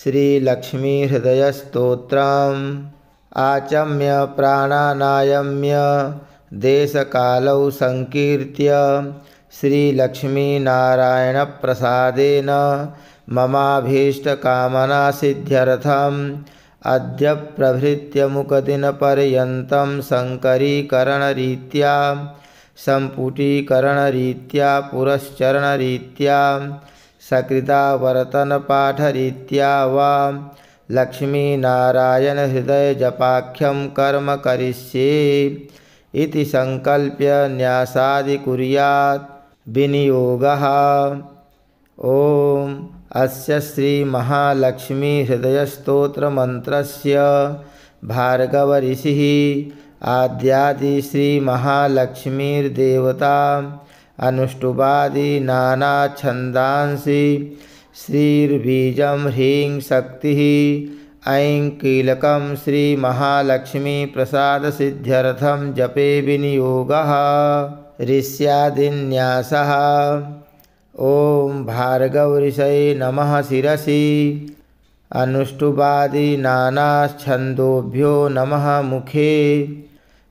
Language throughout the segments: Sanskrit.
श्रीलक्ष्मीहृदयस्तोत्रम् आचम्य प्राणानायम्य देशकालौ संकीर्त्य श्रीलक्ष्मीनारायणप्रसादेन ममाभीष्टकामनासिद्ध्यर्थम् अद्य प्रभृत्य मुकदिनपर्यन्तं संकरीकरणरीत्या सम्पुटीकरणरीत्या पुरश्चरणरीत्या सकृतावर्तनपाठरीत्या वा लक्ष्मीनारायणहृदयजपाख्यं कर्म करिष्ये इति संकल्प्य न्यासादि कुर्यात् विनियोगः। ॐ अस्य श्रीमहालक्ष्मीहृदयस्तोत्रमन्त्रस्य भार्गवऋषिः आद्यादि श्रीमहालक्ष्मीर्देवता अनुष्टुवादि नानाछन्दांसि श्रीर्बीजं ह्रीं शक्तिः ऐं कीलकं श्रीमहालक्ष्मीप्रसादसिद्ध्यर्थं जपे विनियोगः। ऋष्यादिन्यासः। ॐ भार्गवऋषये नमः शिरसि अनुष्टुवादि नानाच्छन्दोभ्यो नमः मुखे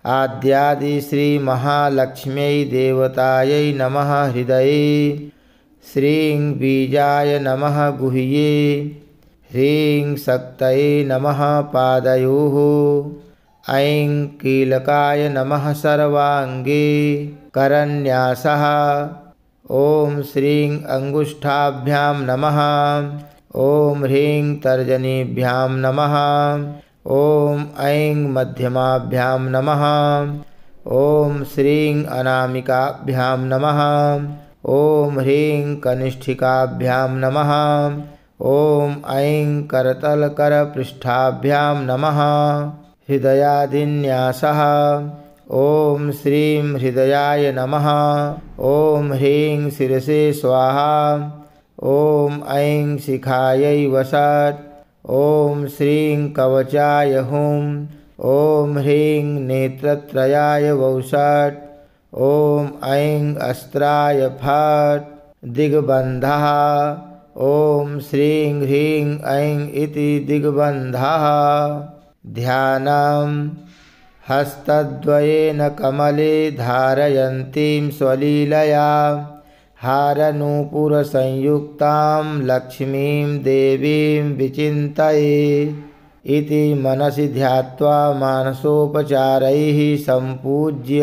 आद्यादि श्रीमहालक्ष्म्यै देवतायै नमः हृदये श्रीं बीजाय नमः गुह्ये ह्रीं शक्तये नमः पादयोः ऐं कीलकाय नमः सर्वाङ्गे। करन्यासः। ॐ श्रीं अङ्गुष्ठाभ्यां नमः ॐ ह्रीं तर्जनीभ्यां नमः ॐ ऐं मध्यमाभ्यां नमः ॐ श्रीं अनामिकाभ्यां नमः ॐ ह्रीं कनिष्ठिकाभ्यां नमः ॐ ऐं करतलकरपृष्ठाभ्यां नमः। हृदयादिन्यासः। ॐ श्रीं हृदयाय नमः ॐ ह्रीं शिरसे स्वाहा ॐ ऐं शिखायै वषट् ॐ श्रीं कवचाय हुं ॐ ह्रीं नेत्रत्रयाय वौषट् ॐ ऐं अस्त्राय फट् दिग्बन्धः ॐ श्रीं ह्रीं ऐं इति दिग्बन्धः। ध्यानम् हस्तद्वयेन कमले धारयन्तीं स्वलीलया हारनूपुरसंयुक्तां लक्ष्मीं देवीं विचिन्तये इति मनसि ध्यात्वा मानसोपचारैः सम्पूज्य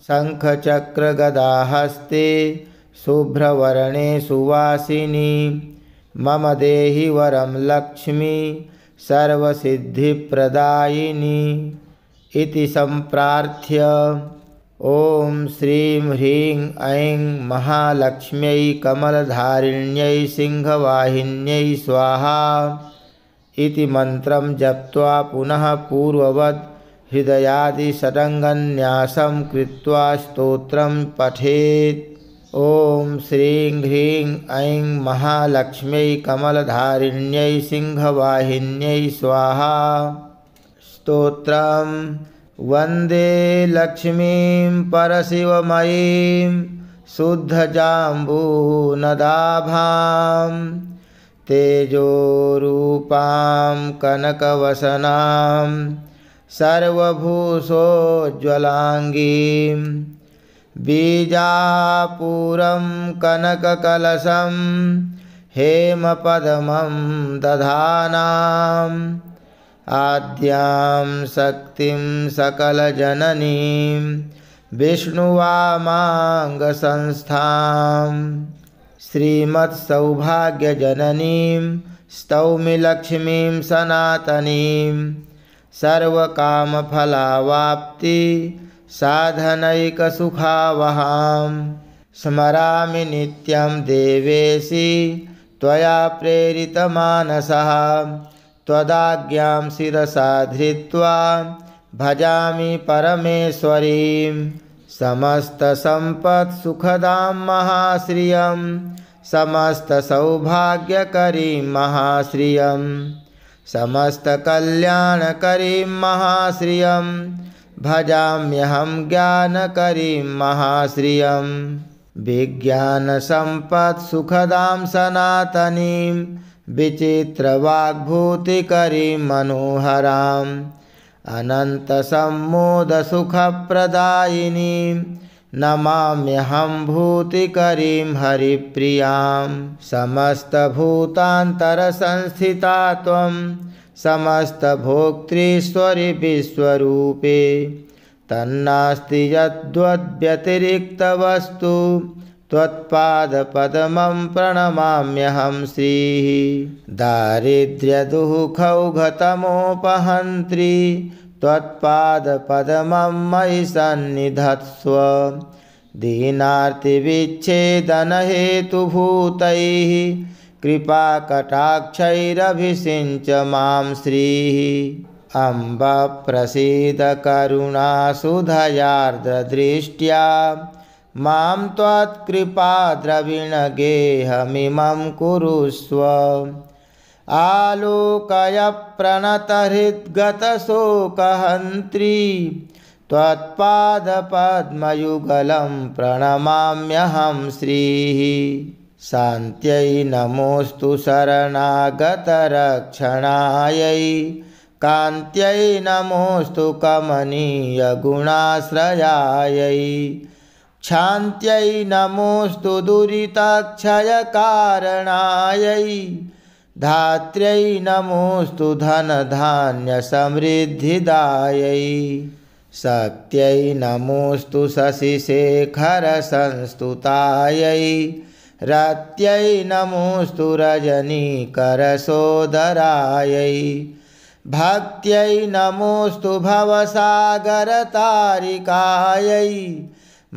शङ्खचक्रगदाहस्ते शुभ्रवर्णे सुवासिनी मम देहि वरं लक्ष्मी सर्वसिद्धिप्रदायिनी इति सम्प्रार्थ्य ॐ श्रीं ह्रीं ऐं महालक्ष्म्यै कमलधारिण्यै सिंहवाहिन्यै स्वाहा इति मन्त्रं जप्त्वा पुनः पूर्ववत् हृदयादिषडङ्गन्यासं कृत्वा स्तोत्रं पठेत्। ॐ श्रीं ह्रीं ऐं महालक्ष्म्यै कमलधारिण्यै सिंहवाहिन्यै स्वाहा। स्तोत्रम् वन्दे लक्ष्मीं परशिवमयीं शुद्धजाम्बूनदाभां तेजोरूपां कनकवसनां सर्वभूषोज्ज्वलाङ्गीं बीजापूरं कनककलशं हेमपद्मं दधानाम् आद्यां शक्तिं सकलजननीं विष्णुवामाङ्गसंस्थां श्रीमत्सौभाग्यजननीं स्तौमि लक्ष्मीं सनातनीं सर्वकामफलावाप्ति साधनैकसुखावहां स्मरामि नित्यं देवेशि त्वया प्रेरितमानसः त्वदाज्ञां शिरसा धृत्वा भजामि परमेश्वरीं समस्तसम्पत्सुखदां महाश्रियं समस्तसौभाग्यकरीं महाश्रियं समस्तकल्याणकरीं महाश्रियं भजाम्यहं ज्ञानकरीं महाश्रियं विज्ञानसम्पत्सुखदां सनातनीं विचित्रवाग्भूतिकरीं मनोहराम् अनन्तसम्मोदसुखप्रदायिनीं नमाम्यहं भूतिकरीं हरिप्रियां। समस्तभूतान्तरसंस्थिता त्वं समस्तभोक्तृश्वरि विश्वरूपे तन्नास्ति यद्वद्व्यतिरिक्तवस्तु त्वत्पादपद्मं प्रणमाम्यहं श्रीः। दारिद्र्यदुःखौघतमोपहन्त्री त्वत्पादपद्मं मयि सन्निधत्स्व। दीनार्तिविच्छेदनहेतुभूतैः कृपाकटाक्षैरभिषिञ्च मां श्रीः। अम्ब प्रसीद करुणासुधयार्द्रदृष्ट्या मां त्वत्कृपाद्रविणगेहमिमं कुरुष्व। आलोकय प्रणतहृद्गतशोकहन्त्री त्वत्पादपद्मयुगलं प्रणमाम्यहं श्रीः। शान्त्यै नमोऽस्तु शरणागतरक्षणायै कान्त्यै नमोऽस्तु कमनीयगुणाश्रयायै क्षान्त्यै नमोऽस्तु दुरिताक्षयकारणायै धात्र्यै नमोऽस्तु धनधान्यसमृद्धिदायै शक्त्यै नमोऽस्तु शशिशेखरसंस्तुतायै रत्यै नमोऽस्तु रजनीकरसोदरायै भक्त्यै नमोऽस्तु भवसागरतारिकायै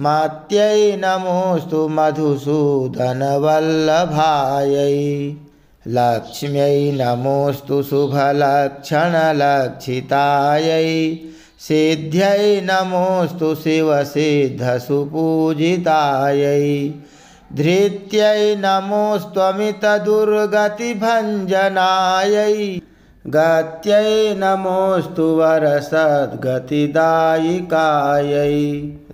मत्यै नमोऽस्तु मधुसूदनवल्लभायै लक्ष्म्यै नमोऽस्तु शुभलक्षणलक्षितायै सिद्ध्यै नमोऽस्तु शिवसिद्धसुपूजितायै धृत्यै नमोऽस्त्वमितदुर्गतिभञ्जनायै गत्यै नमोऽस्तु वरसद्गतिदायिकायै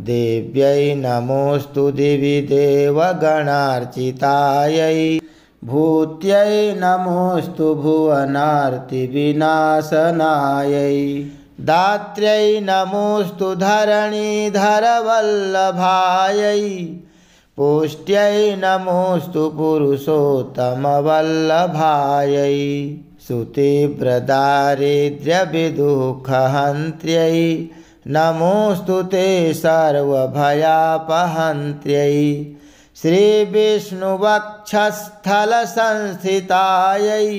देव्यै नमोऽस्तु दिवि देवगणार्चितायै भूत्यै नमोऽस्तु भुवनार्तिविनाशनायै दात्र्यै नमोऽस्तु धरणीधरवल्लभायै पुष्ट्यै नमोऽस्तु पुरुषोत्तमवल्लभायै सुतीव्रदारिद्र्यविदुःखहन्त्र्यै नमोऽस्तु ते सर्वभयापहन्त्र्यै श्रीविष्णुवक्षस्थलसंस्थितायै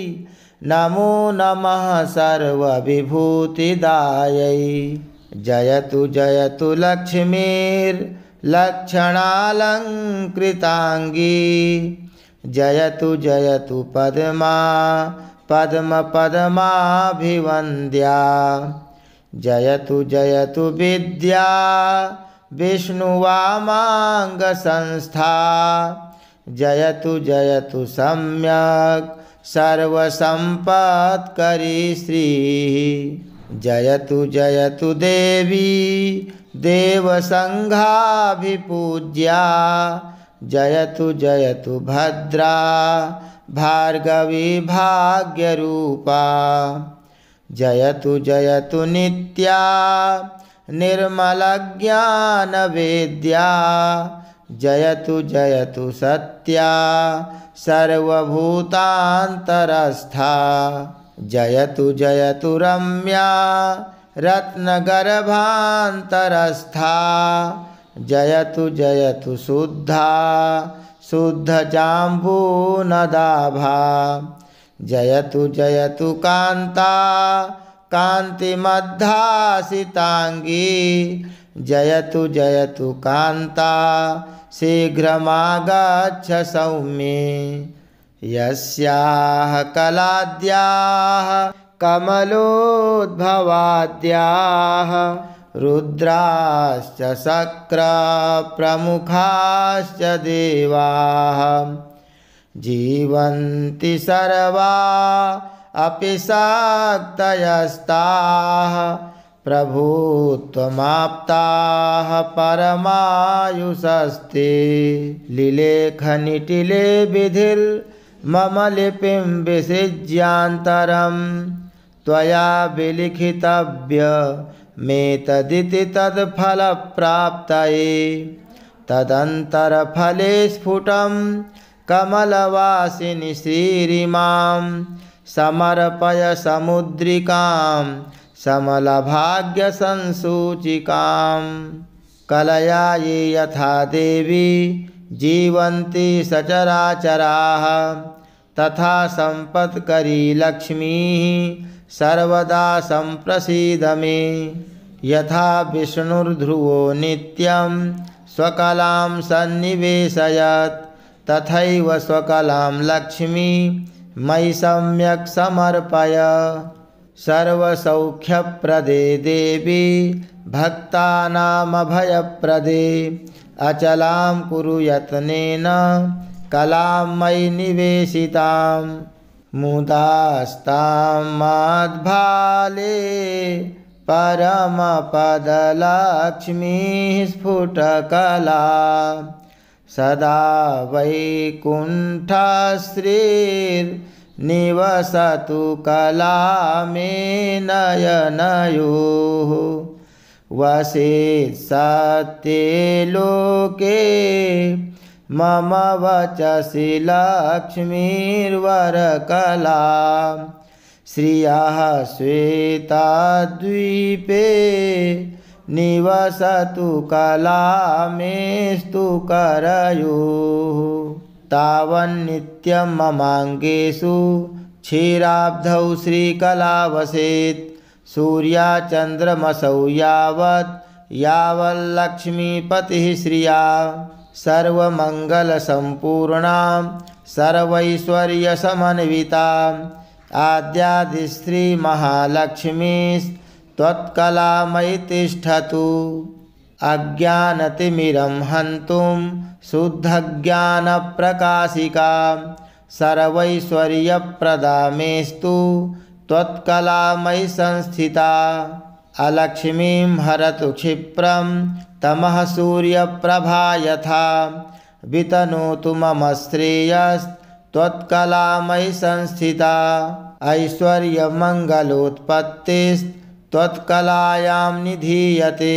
नमो नमः सर्वविभूतिदायै। जयतु जयतु लक्ष्मीर्लक्षणालङ्कृताङ्गी जयतु जयतु पद्मा पद्मपद्माभिवन्द्या जयतु जयतु विद्या विष्णुवामाङ्गसंस्था जयतु जयतु सम्यक् सर्वसम्पत्करी श्रीः। जयतु जयतु देवी देवसङ्घाभिपूज्या जयतु जयतु भद्रा भार्गवी भाग्यरूपा जयतु जयतु नित्या निर्मलज्ञानवेद्या जयतु जयतु सत्या सर्वभूतान्तरस्था जयतु जयतु रम्या रत्नगर्भान्तरस्था जयतु जयतु शुद्धा शुद्धजाम्बूनदाभा जयतु जयतु कान्ता कान्तिमद्भासिताङ्गी जयतु जयतु कान्ता शीघ्रमागच्छ सौम्ये यस्याः कलाद्याः कमलोद्भवाद्याः रुद्राश्च शक्रप्रमुखाश्च देवाः जीवन्ति सर्वा अपि शक्तयस्ताः प्रभो त्वमाप्ताः परमायुषस्ते लिलेखनिटिले विधिर् मम लिपिं विसृज्यान्तरं त्वया विलिखितव्यमेतदिति तत्फलप्राप्तये तदन्तरफले स्फुटं कमलवासिनि श्रीरिमां समर्पय समुद्रिकां समलभाग्यसंसूचिकां कलया ये यथा देवी जीवन्ति सचराचराः तथा सम्पत्करी लक्ष्मीः सर्वदा सम्प्रसीद मे यथा विष्णुर्ध्रुवो नित्यं स्वकलां सन्निवेशयत् तथैव स्वकलां लक्ष्मी मयि सम्यक् समर्पय सर्वसौख्यप्रदे देवी भक्तानामभयप्रदे अचलां कुरु यत्नेन कलां मयि निवेशितां मुदास्तां मद्भाले परमपदलक्ष्मीः स्फुटकला सदा वैकुण्ठश्रीर्निवसतु कला मे नयनयोः वसेत् सत्ये लोके मम वचसि लक्ष्मीर्वरकला श्रियः श्वेताद्वीपे निवसतु कला मेस्तु करयोः तावन्नित्यं ममाङ्गेषु क्षीराब्धौ श्रीकला वसेत् सूर्याचन्द्रमसौ यावत् यावल्लक्ष्मीपतिः श्रिया सर्वमङ्गलसम्पूर्णां सर्वैश्वर्यसमन्विताम् आद्यादिश्रीमहालक्ष्मीस्त्वत्कलामयि तिष्ठतु अज्ञानतिमिरं हन्तुं शुद्धज्ञानप्रकाशिका सर्वैश्वर्यप्रदा मेस्तु त्वत्कलामयि संस्थिता अलक्ष्मीं हरतु क्षिप्रं तमः सूर्यप्रभा यथा वितनोतु मम श्रेयस्त्वत्कलामयि संस्थिता ऐश्वर्यमङ्गलोत्पत्तिस्त्वत्कलायां निधीयते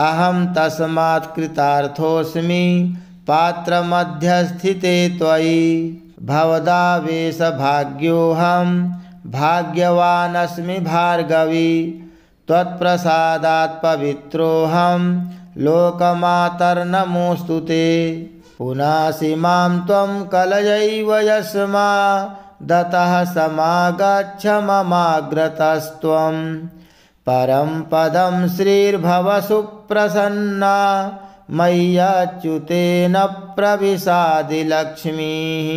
अहं तस्मात् कृतार्थोऽस्मि पात्रमध्यस्थिते त्वयि भवदावेशभाग्योऽहं भाग्यवानस्मि भार्गवी त्वत्प्रसादात् पवित्रोऽहं लोकमातर्नमोऽस्तु ते पुनासि मां त्वं कलयैव यस्मादतः समागच्छ ममाग्रतस्त्वं परं पदं श्रीर्भव सुप्रसन्ना मय्यच्युतेन प्रविशादि लक्ष्मीः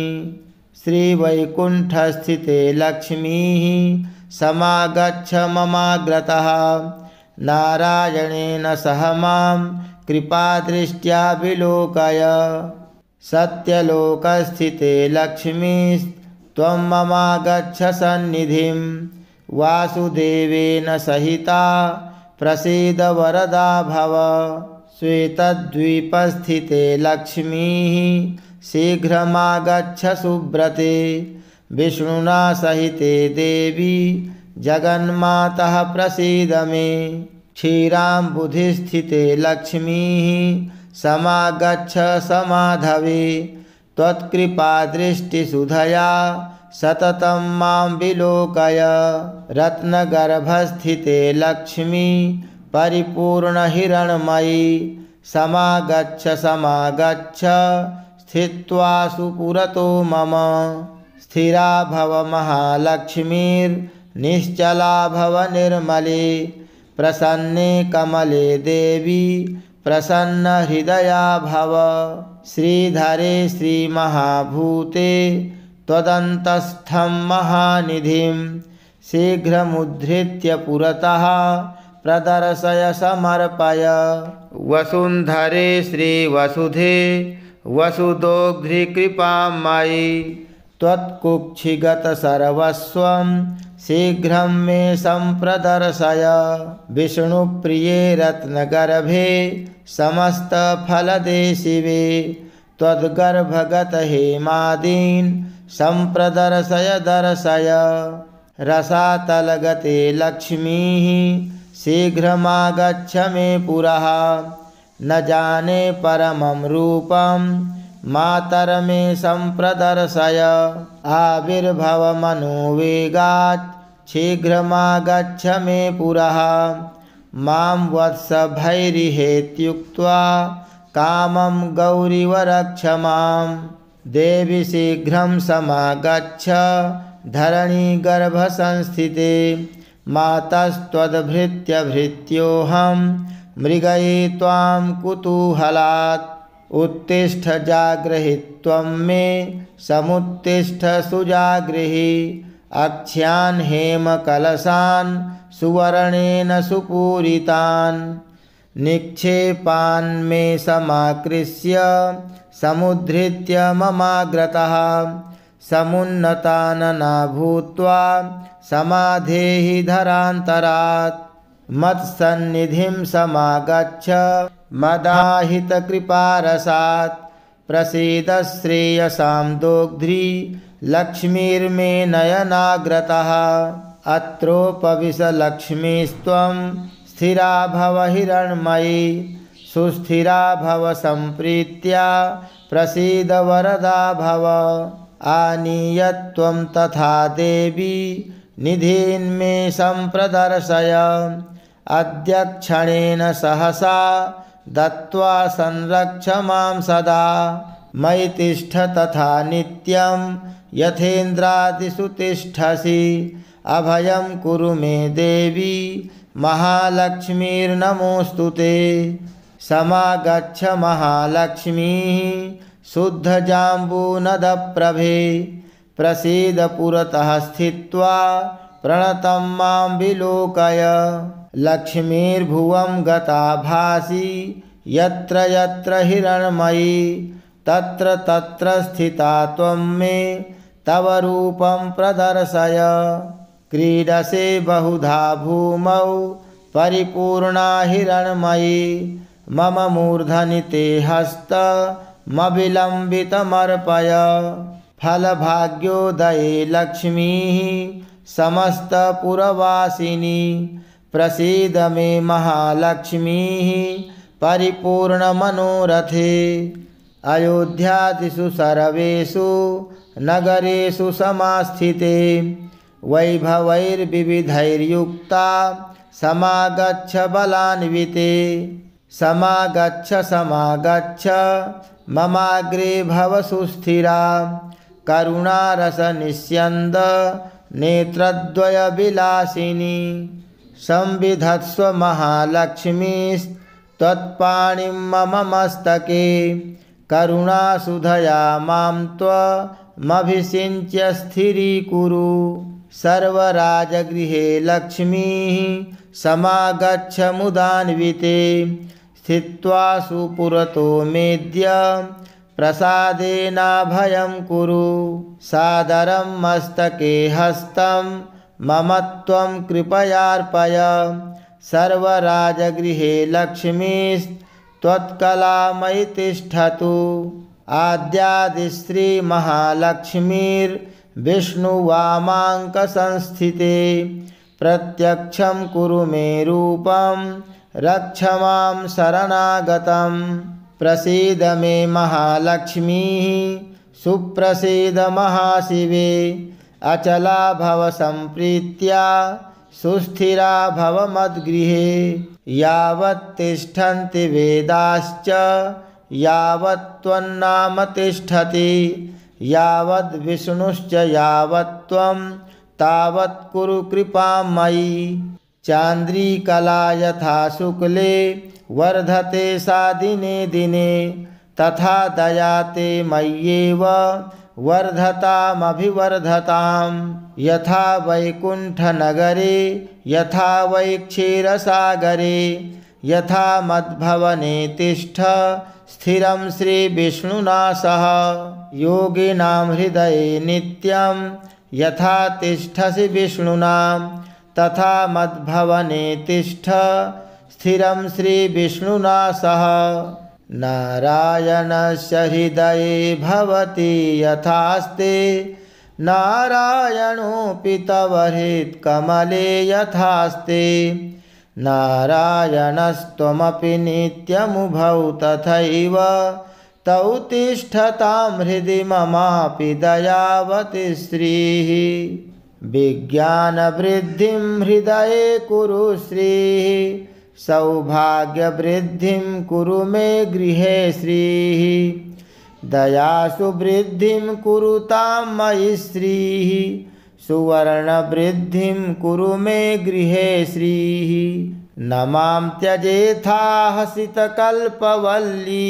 श्रीवैकुण्ठस्थिते लक्ष्मीः समागच्छ ममाग्रतः नारायणेन सह मां कृपादृष्ट्या विलोकय सत्यलोकस्थिते लक्ष्मीस्त्वं ममागच्छ सन्निधिं वासुदेवेन सहिता प्रसीद वरदा भव श्वेतद्वीपस्थिते लक्ष्मीः शीघ्रमागच्छ सुब्रते विष्णुना सहिते देवी जगन्मातः प्रसीद मे क्षीराम्बुधिस्थिते लक्ष्मीः समागच्छ समाधवे त्वत्कृपादृष्टिसुधया सततं मां विलोकय रत्नगर्भस्थिते लक्ष्मी परिपूर्णहिरण्मयी समागच्छ स्थित्वा सुपुरतो मम स्थिरा भव महालक्ष्मीर्निश्चला भव निर्मले प्रसन्ने कमले देवी प्रसन्नहृदया भव श्रीधरे श्रीमहाभूते त्वदन्तस्थं महानिधिं शीघ्रमुद्धृत्य पुरतः प्रदर्शय समर्पय वसुन्धरे श्रीवसुधे वसुदोग्ध्रिकृपां मयि त्वत्कुक्षिगतसर्वस्वं शीघ्रं मे सम्प्रदर्शय विष्णुप्रिये रत्नगर्भे समस्तफलदे शिवे त्वद्गर्भगतहेमादीन् सम्प्रदर्शय दर्शय। रसातलगते लक्ष्मीः शीघ्रमागच्छ मे पुरः। न जाने परमं रूपं मातर्मे सम्प्रदर्शय। आविर्भवमनोवेगात् शीघ्रमागच्छ मे पुरः। मां वत्सभैरिहेत्युक्त्वा कामं गौरिव रक्ष मां। देवि शीघ्रं समागच्छ धरणीगर्भसंस्थिते। मातस्त्वद्भृत्यभृत्योऽहं मृगये त्वां कुतूहलात्। उत्तिष्ठ जागृहि त्वं मे समुत्तिष्ठ सुजागृहि। अक्ष्यान् हेमकलशान् सुवर्णेन सुपूरितान्। निक्षेपान् मे समाकृष्य समुद्धृत्य ममाग्रतः। समुन्नतानना भूत्वा समाधेहि धरान्तरात्। मत्सन्निधिं समागच्छ मदाहितकृपारसात्। प्रसीद श्रेयसां दोग्ध्री लक्ष्मीर्मे नयनाग्रतः। अत्रोपविश लक्ष्मीस्त्वं स्थिरा भव हिरण्मयी। सुस्थिरा भव सम्प्रीत्या प्रसीद वरदा भव। आनीय त्वं तथा देवी निधीन्मे सम्प्रदर्शय। अद्य क्षणेन सहसा दत्त्वा संरक्ष मां सदा। मयि तिष्ठ तथा नित्यं यथेन्द्रादिषु तिष्ठसि। अभयं कुरु मे देवी महालक्ष्मीर्नमोऽस्तु ते। समागच्छ महालक्ष्मीः शुद्धजाम्बूनदप्रभे। प्रसीद पुरतः स्थित्वा प्रणतं मां विलोकय। लक्ष्मीर्भुवं गता भासि यत्र यत्र हिरण्मयी। तत्र तत्र स्थिता त्वं मे तव रूपं प्रदर्शय। क्रीडसे बहुधा भूमौ परिपूर्णा हिरण्मयी। मम मूर्धनि ते हस्तमविलम्बितमर्पय। फलभाग्योदये लक्ष्मीः समस्तपुरवासिनी। प्रसीद मे महालक्ष्मीः परिपूर्णमनोरथे। अयोध्यादिषु सर्वेषु नगरेषु समास्थिते। वैभवैर्विविधैर्युक्ता समागच्छ बलान्विते। समागच्छ समागच्छ ममाग्रे भव सुस्थिरा। करुणारसनिस्यन्द नेत्रद्वयविलासिनी। संविधत्स्व महालक्ष्मीस्त्वत्पाणिं मम मस्तके। करुणासुधया मां त्वमभिषिञ्च्य स्थिरीकुरु। सर्वराजगृहे लक्ष्मीः समागच्छ मुदान्विते। स्थित्वा सुपुरतो मेद्य प्रसादेनाभयं कुरु। सादरं मस्तके हस्तं मम त्वं कृपयार्पय। सर्वराजगृहे लक्ष्मीस्त्वत्कलामयि तिष्ठतु। आद्यादिश्रीमहालक्ष्मीर्विष्णुवामाङ्कसंस्थिते। प्रत्यक्षं कुरु मे रूपं रक्ष मां शरणागतं। प्रसीद मे महालक्ष्मीः सुप्रसीद महाशिवे। अचला भव सम्प्रीत्या सुस्थिरा भव मद्गृहे। यावत् तिष्ठन्ति वेदाश्च यावत् त्वन्नाम तिष्ठति। यावद् विष्णुश्च यावत् त्वं तावत् कुरु कृपां मयि। चान्द्रीकला यथा शुक्ले वर्धते सा दिने दिने। तथा दया ते मय्येव वर्धतामभिवर्धताम्। यथा वैकुण्ठनगरे यथा वै क्षीरसागरे। यथा मद्भवने तिष्ठ स्थिरं श्रीविष्णुना सह। योगिनां हृदये नित्यं यथा तिष्ठसि विष्णुना। तथा मद्भवने तिष्ठ स्थिरं श्रीविष्णुना सह। नारायणस्य हृदये भवति यथास्ते नारायणोऽपि तव हृत्कमले यथास्ते नारायणस्त्वमपि नित्यमुभौ तथैव तौ तिष्ठतां हृदि ममापि दयावती श्रीः विज्ञानवृद्धिं हृदये कुरु श्रीः सौभाग्यवृद्धिं कुरु मे गृहे श्रीः दयासु वृद्धिं कुरुतां मयि श्रीः सुवर्णवृद्धिं कुरु मे गृहे श्रीः न मां त्यजेथाहसितकल्पवल्ली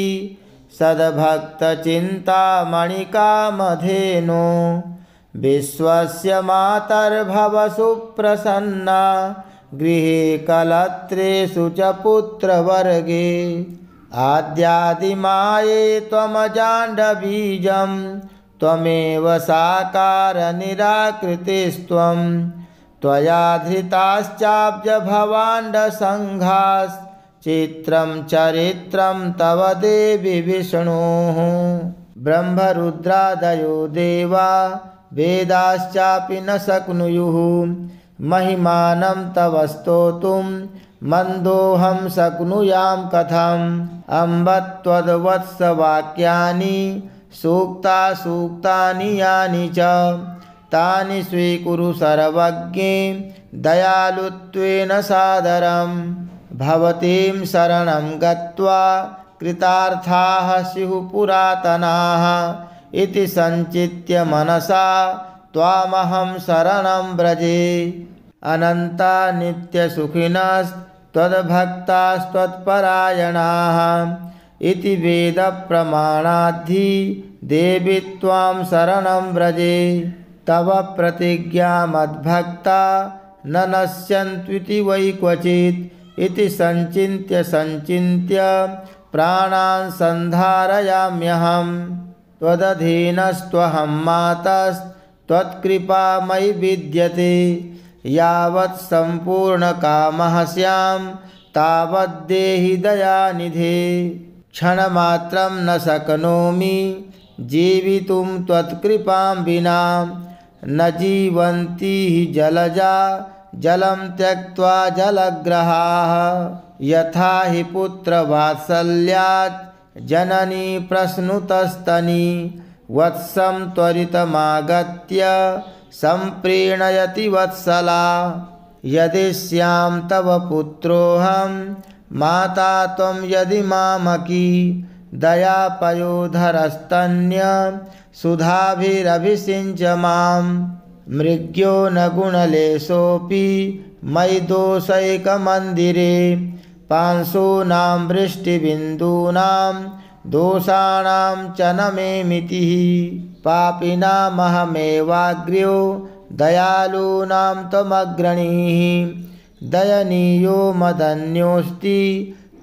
सद्भक्तचिन्तामणिकामधेनो विश्वस्य मातर्भव सुप्रसन्ना गृहे कलत्रेषु च पुत्रवर्गे आद्यादिमाये त्वमजाण्डबीजं त्वमेव साकारनिराकृतिस्त्वं त्वया धृताश्चाब्जभवाण्डसङ्घाश्चित्रं चरित्रं तव देवि विष्णोः ब्रह्मरुद्रादयो देवा वेदाश्चापि न शक्नुयुः महिमानं तव स्तोतुं मन्दोऽहं शक्नुयां कथम् अम्ब त्वद्वत्सवाक्यानि सूक्तानि यानि च तानि स्वीकुरु सर्वज्ञे दयालुत्वेन सादरं भवतीं शरणं गत्वा कृतार्थाः स्युः पुरातनाः इति सञ्चित्य मनसा त्वामहं शरणं व्रजे अनन्ता नित्यसुखिनस्त्वद्भक्तास्त्वत्परायणाः इति वेदप्रमाणाद्धि देवि त्वां शरणं व्रजे तव प्रतिज्ञा मद्भक्ता न नश्यन्त्विति वै क्वचित् इति सञ्चिन्त्य प्राणान् सन्धारयाम्यहं त्वदधीनस्त्वहं मातस्त्वत्कृपा मयि विद्यते यावत् सम्पूर्णकामः स्यां तावद्देहि दयानिधे क्षणमात्रं न शक्नोमि जीवितुं त्वत्कृपां विना न जीवन्ति हि जलजा जलं त्यक्त्वा जलग्रहाः यथा हि पुत्रवात्सल्यात् जननी प्रश्नुतस्तनी वत्सं त्वरितमागत्य सम्प्रीणयति वत्सला यदि स्यां तव पुत्रोऽहं माता त्वं यदि मामकी दयापयोधरस्तन्य सुधाभिरभिषिञ्च मां मृग्यो न गुणलेशोऽपि मयि दोषैकमन्दिरे पांशूनां वृष्टिबिन्दूनां दोषाणां च न मे मितिः पापिनामहमेवाग्र्यो दयालूनां त्वमग्रणीः दयनीयो मदन्योऽस्ति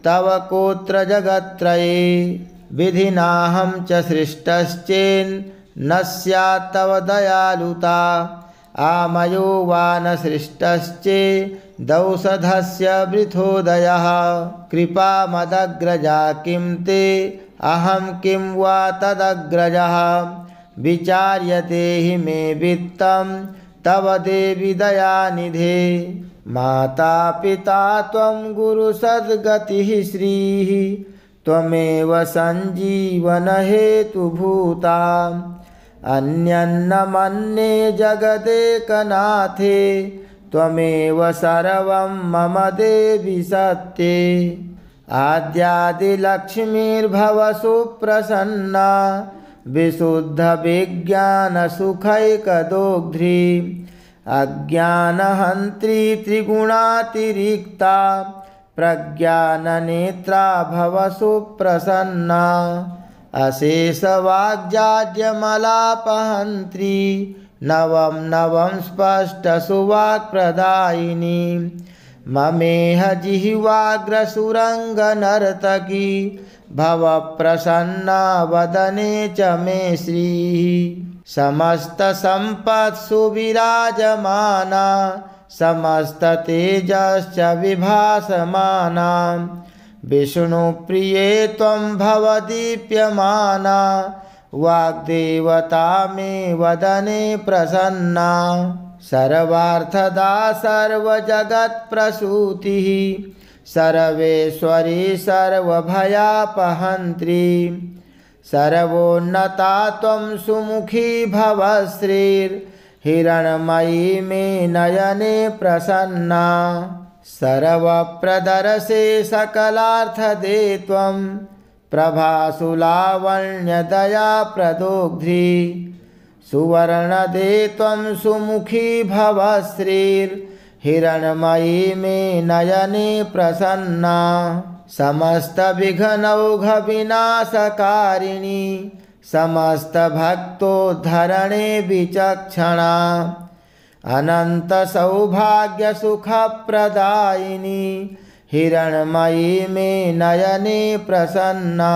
तव कोत्र जगत्त्रये विधिनाहं च सृष्टश्चेन्न स्यात् तव दयालुता आमयो वा न सृष्टश्चेदौषधस्य वृथोदयः कृपामदग्रजा किं ते अहं किं वा तदग्रजः विचार्यते हि मे वित्तं तव देवि दयानिधे माता पिता त्वं गुरुसद्गतिः श्रीः त्वमेव सञ्जीवनहेतुभूता अन्यन्न मन्ये जगदेकनाथे त्वमेव सर्वं मम देवि सत्ये आद्यादिलक्ष्मीर्भव सुप्रसन्ना विशुद्धविज्ञानसुखैकदोग्ध्री अज्ञानहन्त्री त्रिगुणातिरिक्ता प्रज्ञाननेत्रा भव सुप्रसन्ना अशेषवाग्जाड्यमलापहन्त्री नवं स्पष्टसुवाक्प्रदायिनी ममेह जिह्वाग्रसुरङ्गनर्तकी भव प्रसन्ना वदने च मे श्रीः समस्तसम्पत्सु विराजमाना समस्ततेजश्च विभासमाना विष्णुप्रिये त्वं भव दीप्यमाना वाग्देवता मे वदने प्रसन्ना। सर्वार्थदा सर्वजगत्प्रसूतिः सर्वेश्वरी सर्वभयापहन्त्री। सर्वोन्नता त्वं सुमुखी भव श्रीर्हिरण्मयी मे नयने प्रसन्ना। सर्वप्रदर्शे सकलार्थदे त्वं प्रभासु लावण्यदया प्रदोग्ध्री। सुवर्णदे त्वं सुमुखी भव श्रीर्हिरण्मयी मे नयने प्रसन्ना। समस्तविघ्नौघविनाशकारिणी समस्तभक्तोद्धरणे विचक्षणा। अनन्तसौभाग्यसुखप्रदायिनी हिरण्मयी मे नयने प्रसन्ना।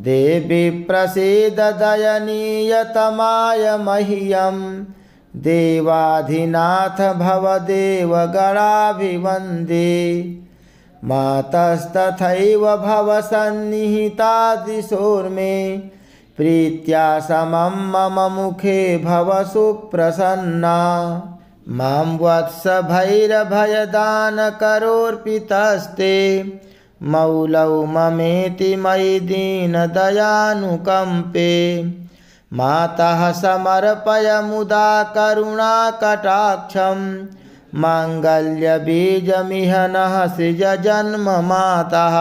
देवी प्रसीद दयनीयतमाय मह्यं देवाधिनाथ भवदेवगणाभिवन्दे। मातस्तथैव भवसन्निहिता दिशोर्मे प्रीत्या समं मम मुखे भव सुप्रसन्ना। मां वत्स भैरभयदानकरोऽर्पितस्ते मौलौ ममेति मयि दीनदयानुकम्पे। मातः समर्पय मुदा करुणाकटाक्षं माङ्गल्यबीजमिह नः सृज जन्ममातः।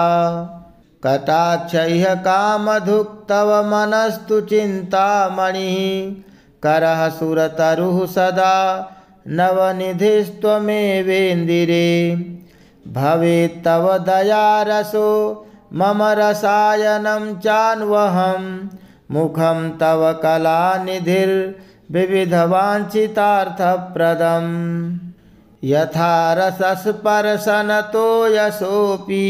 कटाक्षैः कामधुक्तव मनस्तु चिन्तामणिः करः सुरतरुः सदा नवनिधिस्त्वमेवेन्दिरे। भवेत्तव दयारसो मम रसायनं चान्वहं मुखं तव कलानिधिर्विविधवाञ्छितार्थप्रदम्। यथा रसस्पर्शनतो यशोऽपि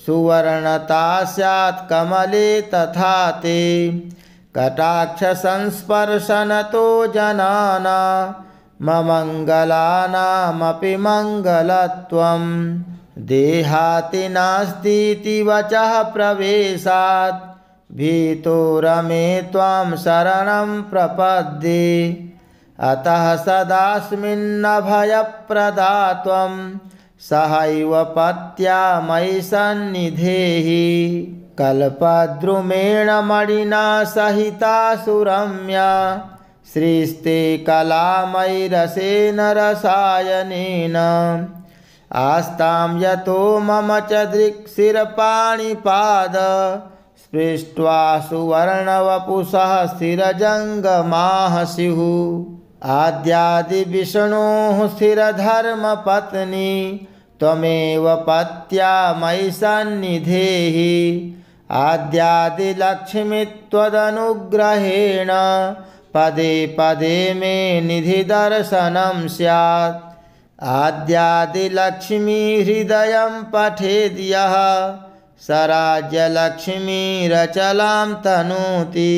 सुवर्णता स्यात् कमले तथा ते। कटाक्षसंस्पर्शनतो जनाना ममङ्गलानामपि मङ्गलत्वम्। देहाति नास्तीति वचः प्रवेशात् भीतो रमे त्वां शरणं प्रपद्ये। अतः सदास्मिन्नभयप्रदा त्वं सहैव पत्या मयि सन्निधेहि। कल्पद्रुमेण मणिना सहिता सुरम्या श्रीस्ते कलामयि रसेन रसायनेन। आस्तां यतो मम च दृक्शिरपाणिपाद स्पृष्ट्वा सुवर्णवपुषः स्थिरजङ्गमाः स्युः। आद्यादिविष्णोः स्थिरधर्मपत्नी त्वमेव पत्या मयि सन्निधेहि। आद्यादिलक्ष्मी त्वदनुग्रहेण पदे पदे मे निधिदर्शनं स्यात्। आद्यादिलक्ष्मी हृदयं पठेद् यः स राज्यलक्ष्मीरचलां तनोति।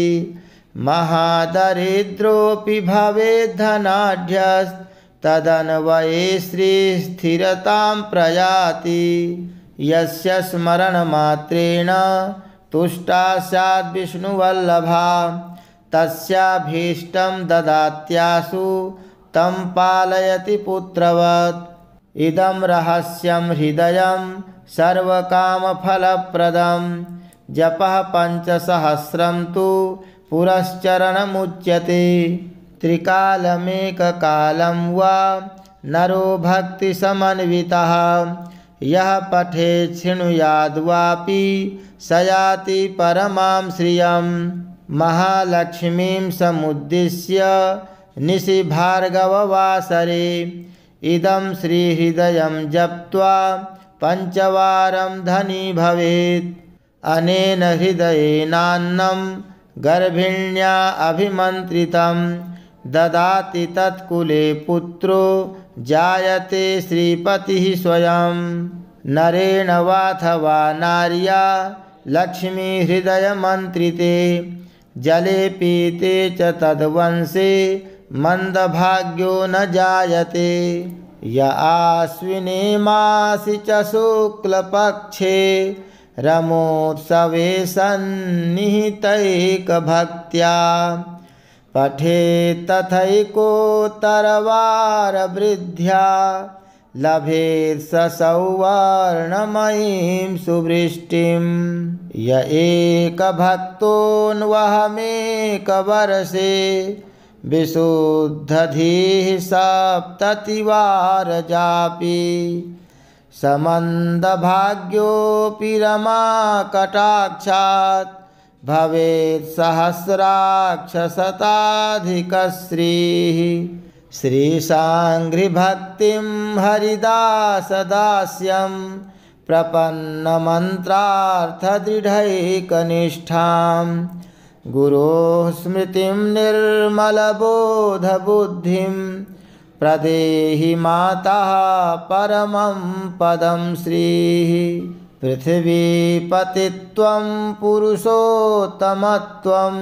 महादरिद्रोऽपि भवेद् धनाढ्यस्तदन्वये श्रीस्थिरतां प्रयाति। यस्य स्मरणमात्रेण तुष्टा स्याद् विष्णुवल्लभा तस्याभीष्टं ददात्याशु तं पालयति पुत्रवत्। इदं रहस्यं हृदयं सर्वकामफलप्रदं। जपः 500 तु पुरश्चरणमुच्यते। त्रिकालमेककालं वा नरो भक्तिसमन्वितः यः पठेत् शृणुयाद्वापि स याति परमां श्रियम्। महालक्ष्मीं समुद्दिश्य निशि भार्गववासरे इदं श्रीहृदयं जप्त्वा 5 वारं धनी भवेत्। अनेन हृदयेनान्नं गर्भिण्या अभिमन्त्रितं ददाति तत्कुले पुत्रो जायते श्रीपतिः स्वयं। नरेण वाथवा नार्या लक्ष्मी हृदयमन्त्रिते जले पीते च तद्वंशे मन्दभाग्यो न जायते। य आश्विने मासि च शुक्लपक्षे रमोत्सवे सन्निहितैकभक्त्या पठेत् तथैकोत्तरवारवृद्ध्या लभेत् स सौवर्णमयीं सुवृष्टिं। य एकभक्तोऽन्वहमेकवर्षे विशुद्धधीः सप्ततिवारजापि समन्दभाग्योऽपि रमाकटाक्षात् भवेत् सहस्राक्षशताधिकश्रीः। श्रीशाङ्घ्रिभक्तिं हरिदासदास्यं प्रपन्नमन्त्रार्थदृढैकनिष्ठां गुरोः स्मृतिं निर्मलबोधबुद्धिं प्रदेहि मातः परमं पदं श्रीः। पृथिवीपतित्वं पुरुषोत्तमत्वं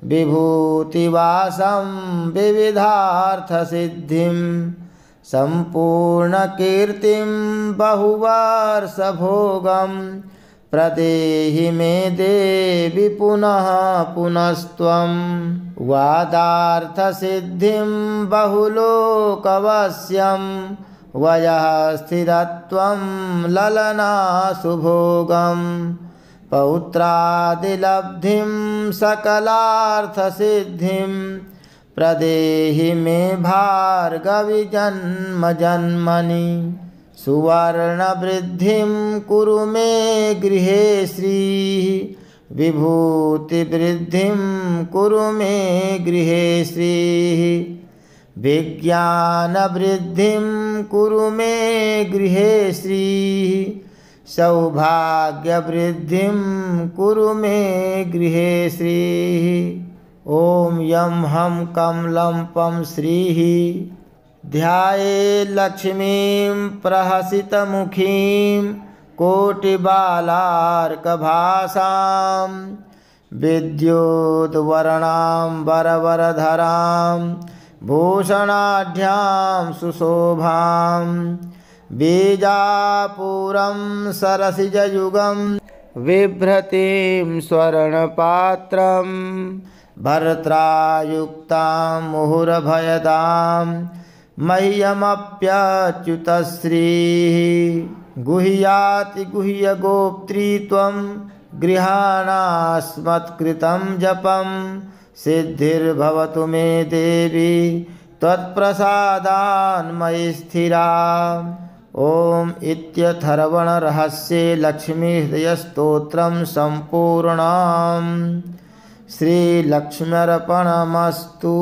विभूतिवासं विविधार्थसिद्धिं सम्पूर्णकीर्तिं बहुवर्षभोगं प्रदेहि मे देवि पुनः पुनस्त्वं। वादार्थसिद्धिं बहुलोकवश्यं वयःस्थिरत्वं ललनासुभोगं पौत्रादिलब्धिं सकलार्थसिद्धिं प्रदेहि मे भार्गवि जन्मजन्मनि। सुवर्णवृद्धिं कुरु मे गृहे श्रीः विभूतिवृद्धिं कुरु मे गृहे श्रीः। विज्ञानवृद्धिं कुरु मे गृहे श्रीः सौभाग्यवृद्धिं कुरु मे गृहे श्रीः। ॐ यं हम कमलं पं श्रीः ध्यायेत् लक्ष्मीं प्रहसितमुखीं कोटिबालार्कभासां विद्युद्वर्णाम्बरवरधरां भूषणाढ्यां सुशोभां बीजापुरं सरसिजयुगं बिभ्रतीं स्वर्णपात्रं भर्त्रायुक्तां मुहुरभयदां मह्यमप्यच्युतश्रीः। गुह्याति गुह्यगोप्त्री त्वं गृहाणास्मत्कृतं जपं सिद्धिर्भवतु मे देवी त्वत्प्रसादान्मयि स्थिरा। ॐ इत्यथर्वणरहस्ये लक्ष्मीहृदयस्तोत्रं सम्पूर्णम्। श्रीलक्ष्म्यर्पणमस्तु।